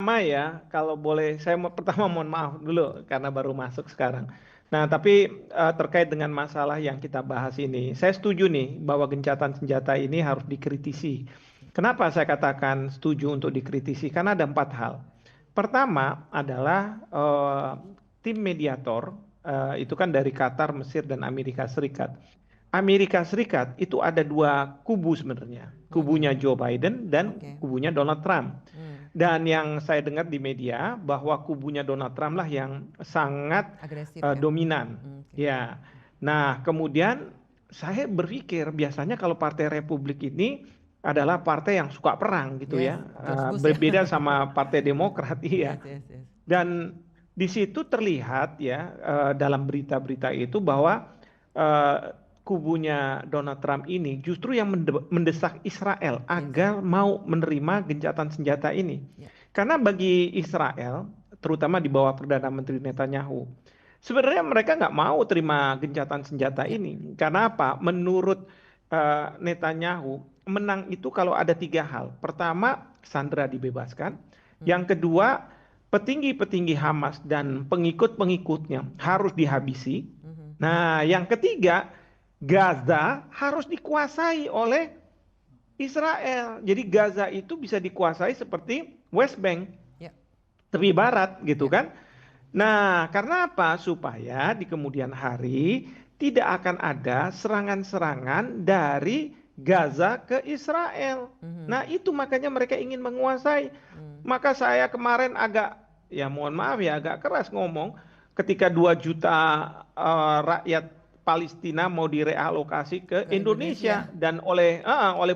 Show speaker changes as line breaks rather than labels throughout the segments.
pertama ya, kalau boleh saya pertama mohon maaf dulu karena baru masuk sekarang. Nah, tapi terkait dengan masalah yang kita bahas ini, saya setuju nih bahwa gencatan senjata ini harus dikritisi. Kenapa saya katakan setuju untuk dikritisi? Karena ada empat hal. Pertama adalah tim mediator, itu kan dari Qatar, Mesir, dan Amerika Serikat. Amerika Serikat itu ada dua kubu sebenarnya, kubunya Joe Biden dan
Oke.
kubunya Donald Trump.
Hmm.
Dan yang saya dengar di media bahwa kubunya Donald Trump lah yang sangat
Agresif ya.
dominan.
Oke.
Ya. Nah, kemudian saya berpikir biasanya kalau Partai Republik ini adalah partai yang suka perang gitu
Yes,
ya.
George Bush ya.
Berbeda sama Partai Demokrat
Yes,
ya.
yes, yes.
Dan di situ terlihat ya dalam berita-berita itu bahwa eh, kubunya Donald Trump ini justru yang mendesak Israel agar mau menerima gencatan senjata ini.
Ya.
Karena bagi Israel, terutama di bawah Perdana Menteri Netanyahu, sebenarnya mereka nggak mau terima gencatan senjata
Ya.
ini. Karena apa? Menurut Netanyahu, menang itu kalau ada tiga hal. Pertama, Sandra dibebaskan. Yang kedua, petinggi-petinggi Hamas dan pengikut-pengikutnya harus dihabisi. Nah, yang ketiga, Gaza harus dikuasai oleh Israel. Jadi Gaza itu bisa dikuasai seperti West Bank,
Ya.
tepi barat gitu
Ya.
kan. Nah, karena apa? Supaya di kemudian hari tidak akan ada serangan-serangan dari Gaza ke Israel. Nah, itu makanya mereka ingin menguasai. Maka saya kemarin agak, ya mohon maaf ya, agak keras ngomong ketika 2 juta rakyat Palestina mau direalokasi ke Indonesia dan oleh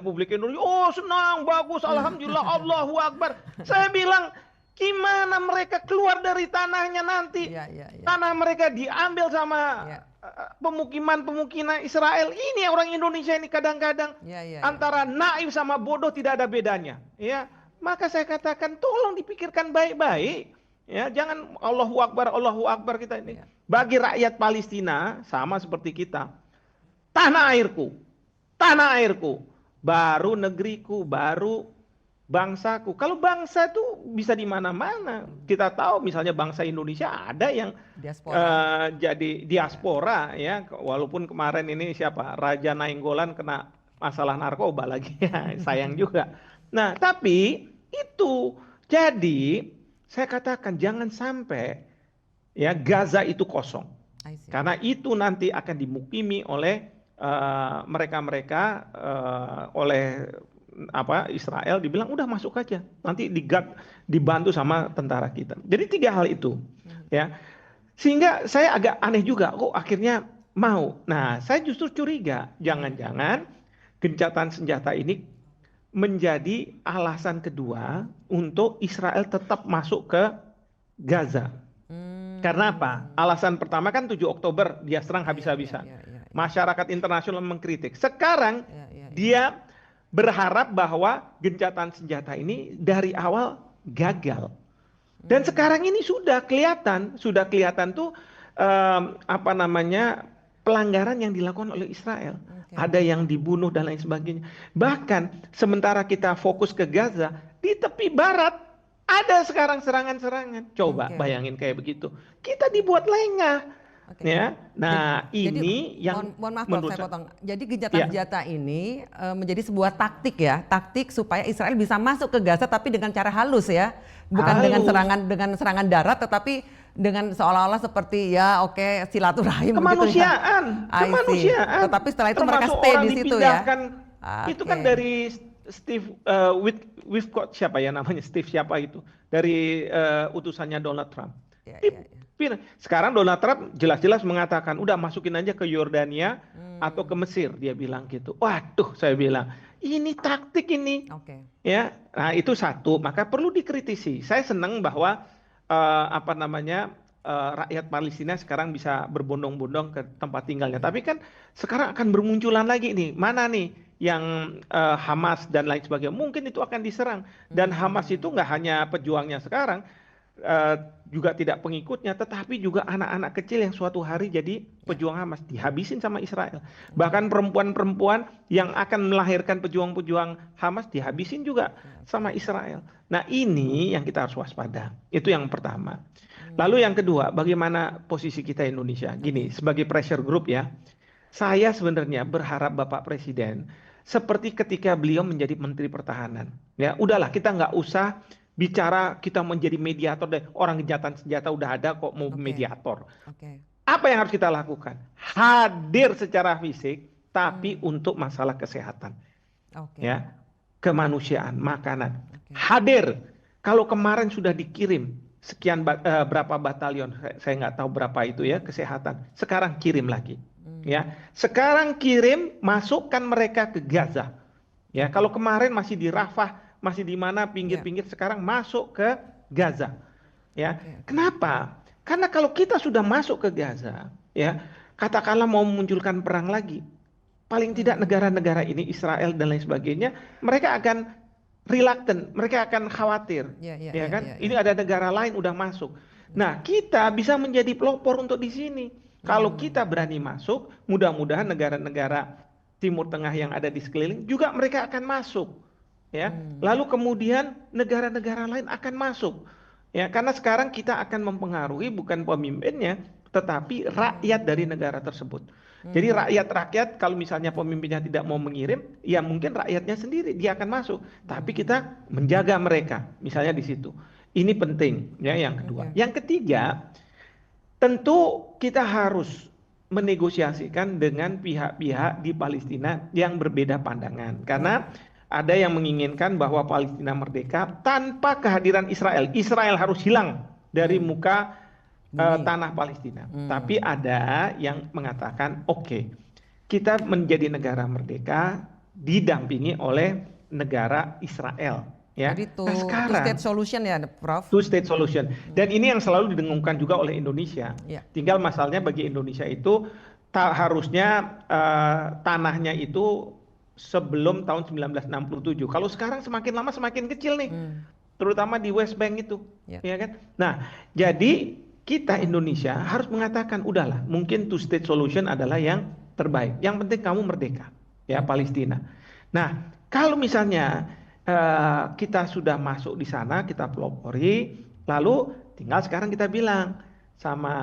publik Indonesia, oh senang, bagus, alhamdulillah, Allahu Akbar. Saya bilang, gimana mereka keluar dari tanahnya nanti?
Ya, ya, ya.
Tanah mereka diambil sama
Ya.
pemukiman Israel. Ini orang Indonesia ini kadang-kadang
Ya, ya, ya.
antara naif sama bodoh tidak ada bedanya. Ya, maka saya katakan tolong dipikirkan baik-baik. Ya, jangan Allahu Akbar kita ini.
Ya.
Bagi rakyat Palestina sama seperti kita. Tanah airku, baru negeriku, baru bangsaku. Kalau bangsa itu bisa di mana-mana. Kita tahu misalnya bangsa Indonesia ada yang
Diaspora.
jadi diaspora ya. Walaupun kemarin ini siapa? Raja Nainggolan kena masalah narkoba lagi ya. Sayang juga. Nah, tapi itu jadi saya katakan jangan sampai ya Gaza itu kosong.
I see.
Karena itu nanti akan dimukimi oleh mereka-mereka oleh Israel, dibilang udah masuk aja, nanti dibantu sama tentara kita. Jadi 3 hal itu ya, sehingga saya agak aneh juga kok akhirnya mau. Nah, saya justru curiga jangan-jangan gencatan senjata ini menjadi alasan kedua untuk Israel tetap masuk ke Gaza. Karena apa? Alasan pertama kan 7 Oktober dia serang habis-habisan. Masyarakat internasional mengkritik. Sekarang dia berharap bahwa gencatan senjata ini dari awal gagal. Dan sekarang ini sudah kelihatan tuh pelanggaran yang dilakukan oleh Israel. Ada yang dibunuh dan lain sebagainya. Bahkan sementara kita fokus ke Gaza, di tepi barat ada sekarang serangan-serangan. Coba bayangin kayak begitu. Kita dibuat lengah. Ya, nah ini yang
mohon maaf kalau saya potong. Jadi gencatan senjata ini menjadi sebuah taktik supaya Israel bisa masuk ke Gaza tapi dengan cara halus ya, bukan dengan serangan darat, tetapi dengan seolah-olah seperti silaturahim
kemanusiaan, kemanusiaan.
Tetapi setelah itu mereka
termasuk
stay
orang
di situ
dipindahkan,
ya.
Itu kan dari Steve Witkoff siapa ya namanya, Steve siapa itu, dari utusannya Donald Trump. Sekarang Donald Trump jelas-jelas mengatakan udah masukin aja ke Yordania atau ke Mesir, dia bilang gitu. Waduh, saya bilang ini taktik ini. Ya, nah itu satu, maka perlu dikritisi. Saya senang bahwa rakyat Palestina sekarang bisa berbondong-bondong ke tempat tinggalnya. Tapi kan sekarang akan bermunculan lagi nih, mana nih yang Hamas dan lain sebagainya. Mungkin itu akan diserang. Dan Hamas itu nggak hanya pejuangnya sekarang, eh, juga tidak pengikutnya, tetapi juga anak-anak kecil yang suatu hari jadi pejuang Hamas dihabisin sama Israel. Bahkan perempuan-perempuan yang akan melahirkan pejuang-pejuang Hamas dihabisin juga sama Israel. Nah, ini yang kita harus waspada. Itu yang pertama. Lalu yang kedua, bagaimana posisi kita Indonesia? Gini, sebagai pressure group ya, saya sebenarnya berharap Bapak Presiden seperti ketika beliau menjadi Menteri Pertahanan. Ya, udahlah kita nggak usah bicara kita menjadi mediator deh. Orang gencatan senjata udah ada kok mau mediator. Apa yang harus kita lakukan? Hadir secara fisik, tapi untuk masalah kesehatan. Ya, kemanusiaan, makanan. Hadir. Kalau kemarin sudah dikirim sekian berapa batalion, saya nggak tahu berapa itu ya, kesehatan. Sekarang kirim lagi. Ya, sekarang kirim, masukkan mereka ke Gaza. Ya, kalau kemarin masih di Rafah, masih di mana pinggir-pinggir, sekarang masuk ke Gaza. Ya, kenapa? Karena kalau kita sudah masuk ke Gaza, ya, katakanlah mau memunculkan perang lagi, paling tidak negara-negara ini, Israel dan lain sebagainya, mereka akan reluctant, mereka akan khawatir, ya kan? Ini ada negara lain udah masuk. Nah, kita bisa menjadi pelopor untuk di sini. Kalau kita berani masuk, mudah-mudahan negara-negara Timur Tengah yang ada di sekeliling juga mereka akan masuk. Ya, lalu kemudian negara-negara lain akan masuk. Ya, karena sekarang kita akan mempengaruhi bukan pemimpinnya, tetapi rakyat dari negara tersebut. Jadi rakyat-rakyat kalau misalnya pemimpinnya tidak mau mengirim, ya mungkin rakyatnya sendiri dia akan masuk. Tapi kita menjaga mereka, misalnya di situ. Ini penting, ya yang kedua. Yang ketiga, tentu kita harus menegosiasikan dengan pihak-pihak di Palestina yang berbeda pandangan. Karena ada yang menginginkan bahwa Palestina merdeka tanpa kehadiran Israel. Israel harus hilang dari muka tanah Palestina. Tapi ada yang mengatakan, oke, kita menjadi negara merdeka didampingi oleh negara Israel. Ya.
Jadi two state solution ya, Prof?
Two state solution. Dan ini yang selalu didengungkan juga oleh Indonesia. Tinggal masalahnya bagi Indonesia itu harusnya tanahnya itu sebelum tahun 1967. Kalau sekarang semakin lama semakin kecil nih. Terutama di West Bank itu. Ya kan? Nah, jadi kita Indonesia harus mengatakan, udahlah, mungkin two state solution adalah yang terbaik. Yang penting kamu merdeka, ya Palestina. Nah, kalau misalnya kita sudah masuk di sana, kita pelopori, lalu tinggal sekarang kita bilang sama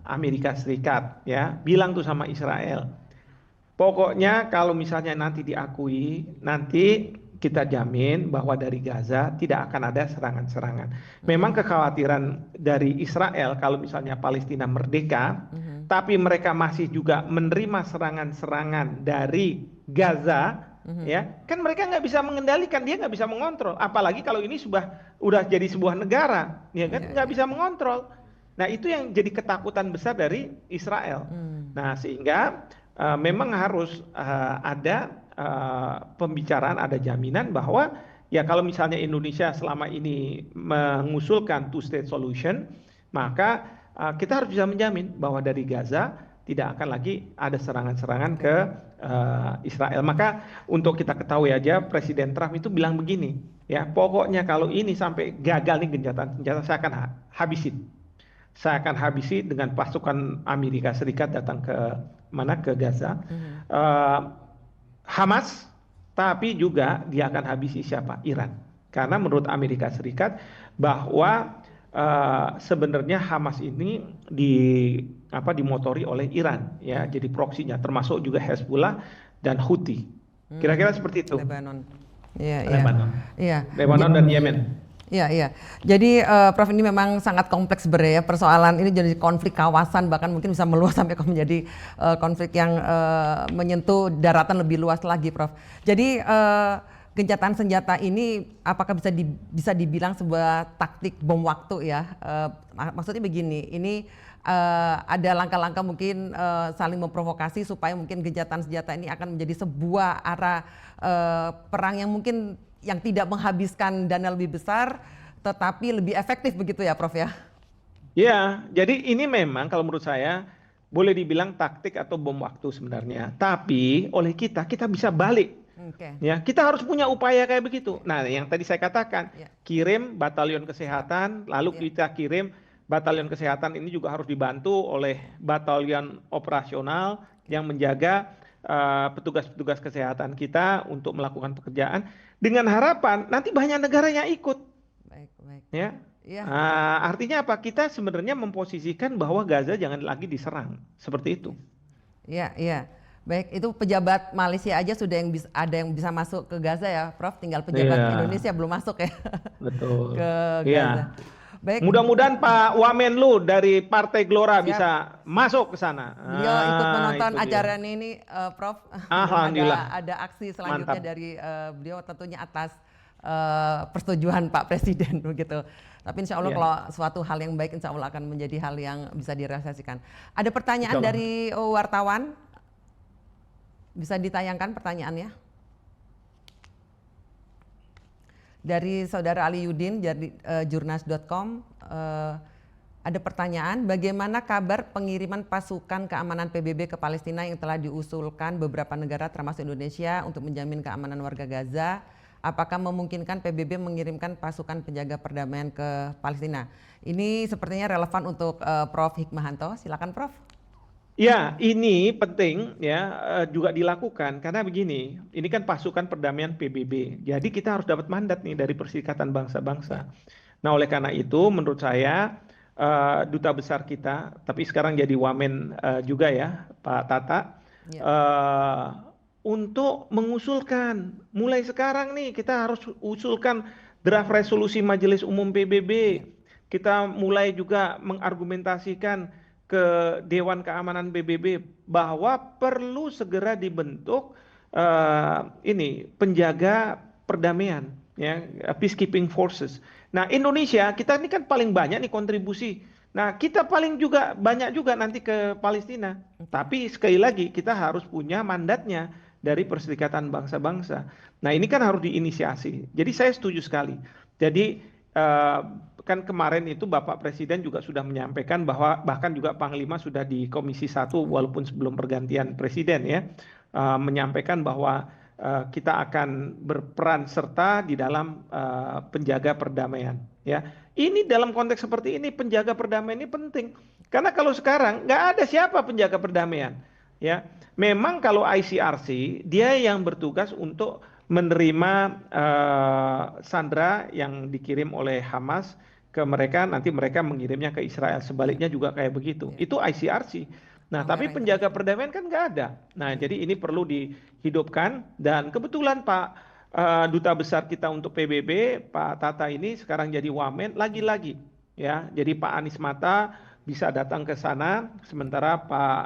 Amerika Serikat, ya, bilang tuh sama Israel, pokoknya kalau misalnya nanti diakui, nanti kita jamin bahwa dari Gaza tidak akan ada serangan-serangan. Memang kekhawatiran dari Israel kalau misalnya Palestina merdeka, tapi mereka masih juga menerima serangan-serangan dari Gaza, ya kan mereka nggak bisa mengendalikan, dia nggak bisa mengontrol. Apalagi kalau ini udah jadi sebuah negara, ya kan nggak bisa mengontrol. Nah itu yang jadi ketakutan besar dari Israel. Nah sehingga memang harus ada pembicaraan, ada jaminan bahwa ya kalau misalnya Indonesia selama ini mengusulkan two state solution, maka kita harus bisa menjamin bahwa dari Gaza tidak akan lagi ada serangan-serangan ke Israel. Maka untuk kita ketahui aja, Presiden Trump itu bilang begini, ya pokoknya kalau ini sampai gagal nih gencatan senjata, saya akan habisin. Saya akan habisi dengan pasukan Amerika Serikat datang ke mana, ke Gaza. Hamas, tapi juga dia akan habisi siapa? Iran. Karena menurut Amerika Serikat bahwa sebenarnya Hamas ini dimotori oleh Iran, ya, jadi proksinya, termasuk juga Hezbollah dan Houthi. Kira-kira seperti itu.
Lebanon.
Lebanon dan Yemen.
Iya. Jadi Prof, ini memang sangat kompleks sebenarnya persoalan ini, jadi konflik kawasan, bahkan mungkin bisa meluas sampai menjadi konflik yang menyentuh daratan lebih luas lagi, Prof. Jadi gencatan senjata ini apakah bisa dibilang sebuah taktik bom waktu ya? Maksudnya begini, ini ada langkah-langkah mungkin saling memprovokasi supaya mungkin gencatan senjata ini akan menjadi sebuah arah perang yang mungkin yang tidak menghabiskan dana lebih besar, tetapi lebih efektif begitu ya, Prof ya?
Ya, jadi ini memang kalau menurut saya boleh dibilang taktik atau bom waktu sebenarnya. Tapi oleh kita bisa balik.
Oke.
Ya, kita harus punya upaya kayak begitu. Nah, yang tadi saya katakan,
Ya.
kirim batalion kesehatan, lalu
Ya.
kita kirim batalion kesehatan ini juga harus dibantu oleh batalion operasional yang menjaga petugas-petugas kesehatan kita untuk melakukan pekerjaan dengan harapan nanti banyak negara yang ikut.
Baik, baik.
Ya.
Ya.
Artinya apa? Kita sebenarnya memposisikan bahwa Gaza jangan lagi diserang, seperti itu.
Iya, iya. Baik, itu pejabat Malaysia aja sudah ada yang bisa masuk ke Gaza ya, Prof. Tinggal pejabat
Iya,
Indonesia belum masuk ya
betul.
ke
Iya.
Gaza. Baik,
Mudah-mudahan Pak Wamenlu dari Partai Gelora
siap.
bisa masuk ke sana.
Beliau ikut menonton
Itu dia.
acara ini, Prof.
Alhamdulillah.
Ada aksi selanjutnya
Mantap.
dari beliau tentunya atas persetujuan Pak Presiden begitu. Tapi insya Allah
Iya.
kalau suatu hal yang baik insya Allah akan menjadi hal yang bisa direalisasikan. Ada pertanyaan
Insya Allah.
dari wartawan? Bisa ditayangkan pertanyaannya? Dari Saudara Ali Yudin dari jurnas.com ada pertanyaan, bagaimana kabar pengiriman pasukan keamanan PBB ke Palestina yang telah diusulkan beberapa negara termasuk Indonesia untuk menjamin keamanan warga Gaza? Apakah memungkinkan PBB mengirimkan pasukan penjaga perdamaian ke Palestina? Ini sepertinya relevan untuk Prof. Hikmahanto. Silakan Prof.
Ya, ini penting ya juga dilakukan karena begini, ini kan pasukan perdamaian PBB. Jadi kita harus dapat mandat nih dari Perserikatan Bangsa-Bangsa. Nah, oleh karena itu menurut saya duta besar kita, tapi sekarang jadi Wamen juga ya, Pak Tata,
Ya.
untuk mengusulkan mulai sekarang nih kita harus usulkan draft resolusi Majelis Umum PBB. Kita mulai juga mengargumentasikan ke Dewan Keamanan PBB bahwa perlu segera dibentuk ini penjaga perdamaian ya, peacekeeping forces. Nah, Indonesia kita ini kan paling banyak nih kontribusi. Nah, kita paling juga banyak juga nanti ke Palestina. Tapi sekali lagi kita harus punya mandatnya dari Perserikatan Bangsa-Bangsa. Nah, ini kan harus diinisiasi. Jadi saya setuju sekali. Jadi kan kemarin itu Bapak Presiden juga sudah menyampaikan bahwa bahkan juga Panglima sudah di Komisi 1 walaupun sebelum pergantian Presiden ya, menyampaikan bahwa kita akan berperan serta di dalam penjaga perdamaian ya. Ini dalam konteks seperti ini penjaga perdamaian ini penting. Karena kalau sekarang nggak ada siapa penjaga perdamaian ya. Memang kalau ICRC dia yang bertugas untuk menerima sandera yang dikirim oleh Hamas ke mereka, nanti mereka mengirimnya ke Israel. Sebaliknya juga kayak begitu. Itu ICRC. Nah, tapi penjaga perdamaian kan nggak ada. Nah, jadi ini perlu dihidupkan. Dan kebetulan Pak Duta Besar kita untuk PBB, Pak Tata ini sekarang jadi Wamen lagi-lagi. Ya, jadi Pak Anies Mata bisa datang ke sana, sementara Pak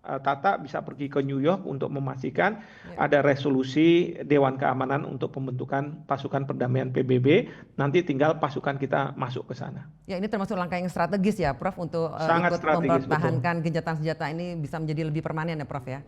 Tata bisa pergi ke New York untuk memastikan ada resolusi Dewan Keamanan untuk pembentukan pasukan perdamaian PBB. Nanti tinggal pasukan kita masuk ke sana.
Ya, ini termasuk langkah yang strategis ya, Prof, untuk
Sangat
ikut
strategis,
mempertahankan gencatan senjata ini bisa menjadi lebih permanen ya, Prof ya.